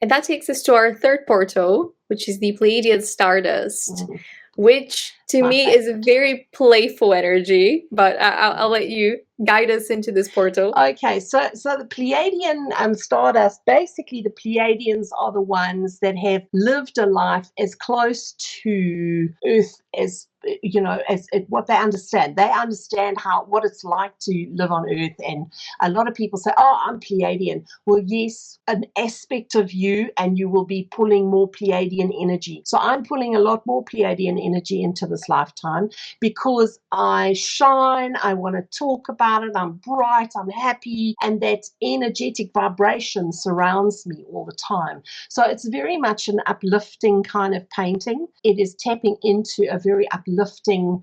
And that takes us to our third portal, which is the Pleiadian Stardust, which to me is a very playful energy, but I'll let you guide us into this portal. Okay, so the Pleiadian Stardust, basically the Pleiadians are the ones that have lived a life as close to Earth as what they understand. They understand what it's like to live on Earth, and a lot of people say, "Oh, I'm Pleiadian." Well, yes, an aspect of you, and you will be pulling more Pleiadian energy. So I'm pulling a lot more Pleiadian energy into this lifetime because I shine. I want to talk about it. I'm bright. I'm happy, and that energetic vibration surrounds me all the time. So it's very much an uplifting kind of painting. It is tapping into a very uplifting,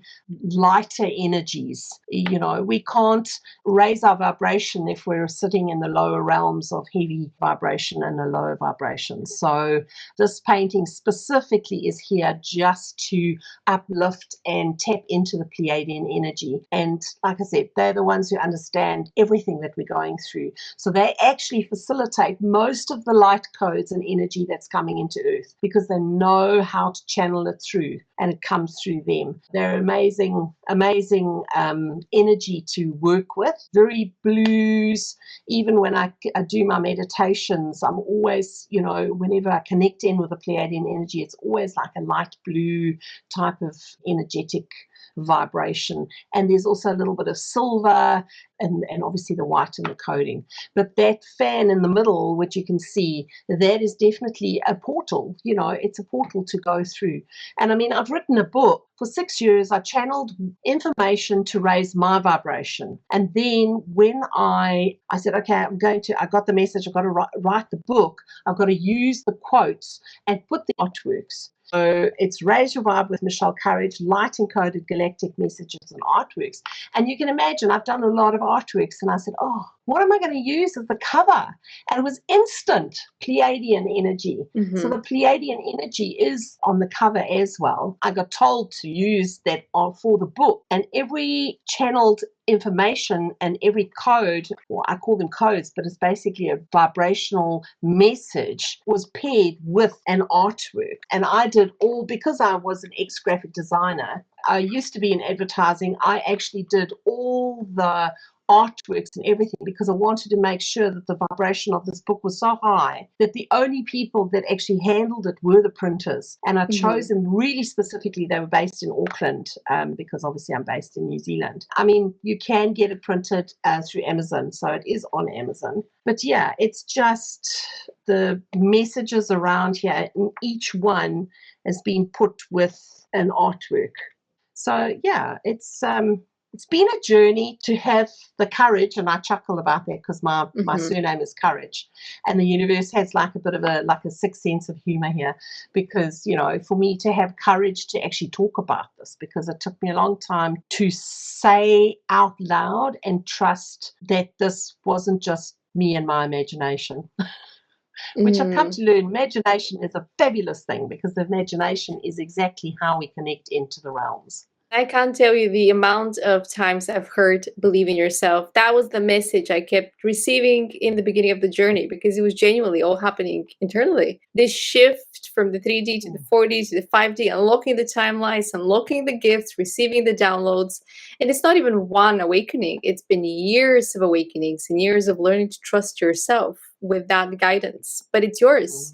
lighter energies. We can't raise our vibration if we're sitting in the lower realms of heavy vibration and a lower vibration. So this painting specifically is here just to uplift and tap into the Pleiadian energy. And like I said, they're the ones who understand everything that we're going through. So they actually facilitate most of the light codes and energy that's coming into Earth because they know how to channel it through, and it comes through them. They're amazing energy to work with. Very blues. Even when I do my meditations, I'm always, whenever I connect in with the Pleiadian energy, it's always like a light blue type of energetic vibration. And there's also a little bit of silver and obviously the white in the coding. But that fan in the middle, which you can see, that is definitely a portal. It's a portal to go through. And I mean, I've written a book. For 6 years, I channeled information to raise my vibration. And then when I said, okay, I got the message, I've got to write the book, I've got to use the quotes and put the artworks. So it's Raise Your Vibe with Michele Courage, light encoded galactic messages and artworks. And you can imagine I've done a lot of artworks, and I said, oh, what am I going to use as the cover? And it was instant Pleiadian energy. Mm-hmm. So the Pleiadian energy is on the cover as well. I got told to use that for the book, and every channeled information and every code, or I call them codes, but it's basically a vibrational message, was paired with an artwork. And I did all, because I was an ex-graphic designer, I used to be in advertising, I actually did all the artworks and everything because I wanted to make sure that the vibration of this book was so high that the only people that actually handled it were the printers. And I chose them really specifically. They were based in Auckland because obviously I'm based in New Zealand. I mean, you can get it printed through Amazon, so it is on Amazon. But yeah, it's just the messages around here, and each one has been put with an artwork. So yeah, it's been a journey to have the courage, and I chuckle about that because my surname is Courage, and the universe has like a bit of a sixth sense of humor here, because for me to have courage to actually talk about this, because it took me a long time to say out loud and trust that this wasn't just me and my imagination. Which I've come to learn, imagination is a fabulous thing, because the imagination is exactly how we connect into the realms. I can't tell you the amount of times I've heard believe in yourself. That was the message I kept receiving in the beginning of the journey, because it was genuinely all happening internally. This shift from the 3D to the 4D to the 5D, unlocking the timelines, unlocking the gifts, receiving the downloads. And it's not even one awakening. It's been years of awakenings and years of learning to trust yourself with that guidance. But it's yours.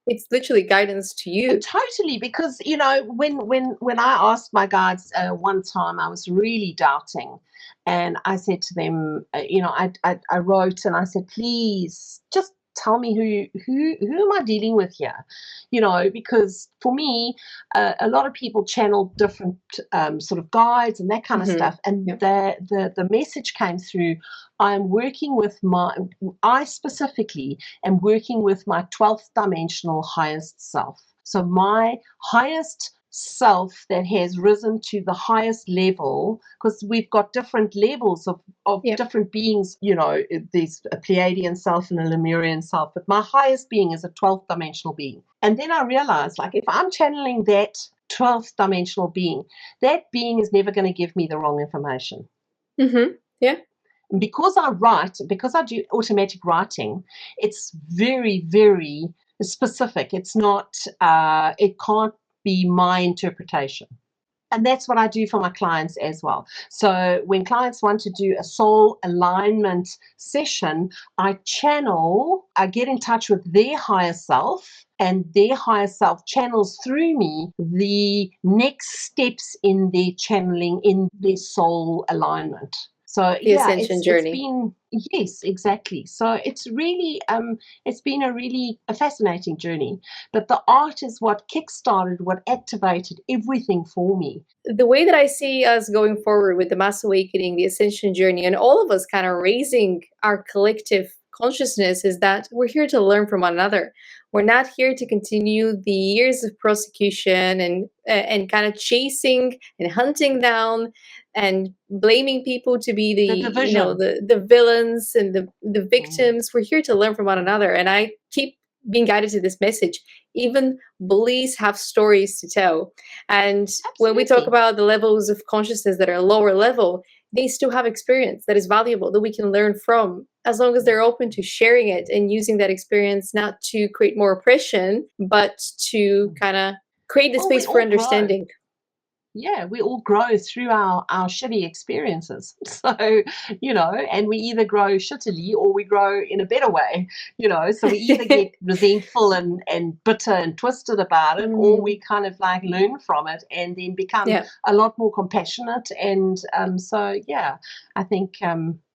It's literally guidance to you. Totally, because when I asked my guides one time, I was really doubting, and I said to them, I wrote and I said, please just tell me who am I dealing with here? Because for me, a lot of people channel different sort of guides and that kind of stuff, and the message came through. I specifically am working with my 12th dimensional highest self. So my highest self that has risen to the highest level, because we've got different levels of different beings, there's a Pleiadian self and a Lemurian self, but my highest being is a 12th dimensional being. And then I realized, if I'm channeling that 12th dimensional being, that being is never going to give me the wrong information. Yeah. Because I do automatic writing, it's very, very specific. It's not, it can't be my interpretation. And that's what I do for my clients as well. So when clients want to do a soul alignment session, I get in touch with their higher self, and their higher self channels through me the next steps in their channeling, in their soul alignment. So The yeah, ascension it's journey. been, yes, exactly. So it's really it's been a fascinating journey. But the art is what kickstarted, what activated everything for me. The way that I see us going forward with the mass awakening, the ascension journey, and all of us kind of raising our collective consciousness is that we're here to learn from one another. We're not here to continue the years of prosecution and kind of chasing and hunting down and blaming people to be The division. the villains and the Mm. victims. We're here to learn from one another, and I keep being guided to this message. Even bullies have stories to tell, and when we talk Absolutely. about the levels of consciousness that are lower level, they still have experience that is valuable, that we can learn from, as long as they're open to sharing it and using that experience not to create more oppression, but to kind of create the Well, we space for all grow. understanding. Yeah, we all grow through our shitty experiences. So, and we either grow shittily or we grow in a better way, so we either get resentful and bitter and twisted about it, or we kind of like learn from it and then become Yeah. a lot more compassionate. And so, yeah, I think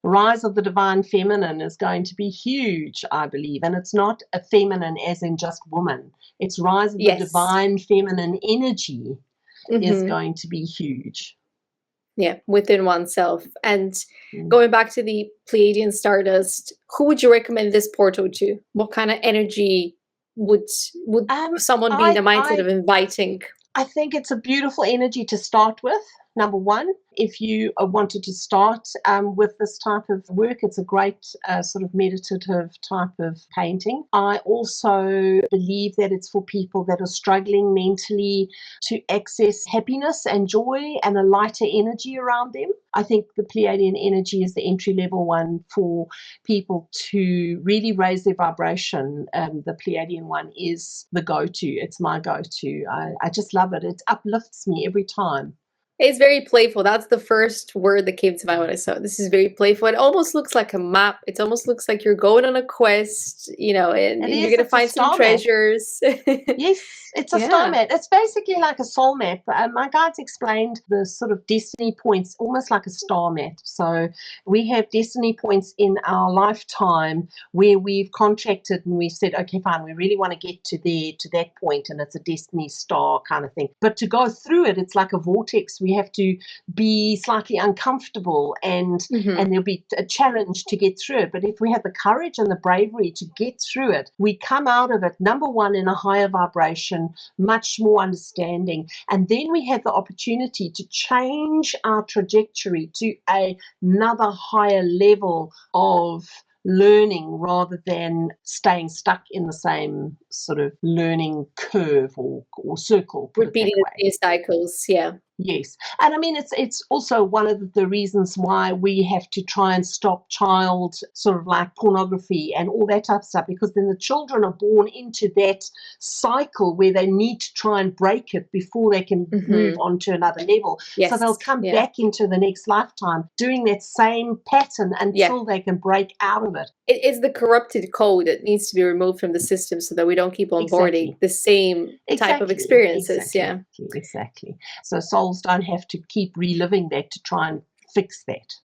rise of the divine feminine is going to be huge, I believe. And it's not a feminine as in just woman. It's rise of Yes. the divine feminine energy is Mhm. going to be huge. Yeah, within oneself. And Mm. going back to the Pleiadian Stardust, who would you recommend this portal to? What kind of energy would someone be in the mindset of inviting? I think it's a beautiful energy to start with. Number one, if you wanted to start with this type of work, it's a great sort of meditative type of painting. I also believe that it's for people that are struggling mentally to access happiness and joy and a lighter energy around them. I think the Pleiadian energy is the entry level one for people to really raise their vibration. The Pleiadian one is the go-to. It's my go-to. I just love it. It uplifts me every time. It's very playful. That's the first word that came to mind when I saw it. This is very playful. It almost looks like a map. It almost looks like you're going on a quest, and you're going to find some treasures. Yes, it's a star map. It's basically like a soul map. My guides explained the sort of destiny points almost like a star map. So we have destiny points in our lifetime where we've contracted and we said, okay, fine, we really want to get to that point, and it's a destiny star kind of thing. But to go through it, it's like a vortex. We have to be slightly uncomfortable and there'll be a challenge to get through it. But if we have the courage and the bravery to get through it, we come out of it, number one, in a higher vibration, much more understanding. And then we have the opportunity to change our trajectory to another higher level of learning rather than staying stuck in the same sort of learning curve or circle. Repeating the same cycles, yeah. Yes. And I mean, it's also one of the reasons why we have to try and stop child sort of like pornography and all that type of stuff, because then the children are born into that cycle where they need to try and break it before they can move on to another level. Yes. So they'll come back into the next lifetime doing that same pattern until they can break out of it. It is the corrupted code that needs to be removed from the system so that we don't keep onboarding the same type of experiences. Exactly. So souls don't have to keep reliving that to try and fix that.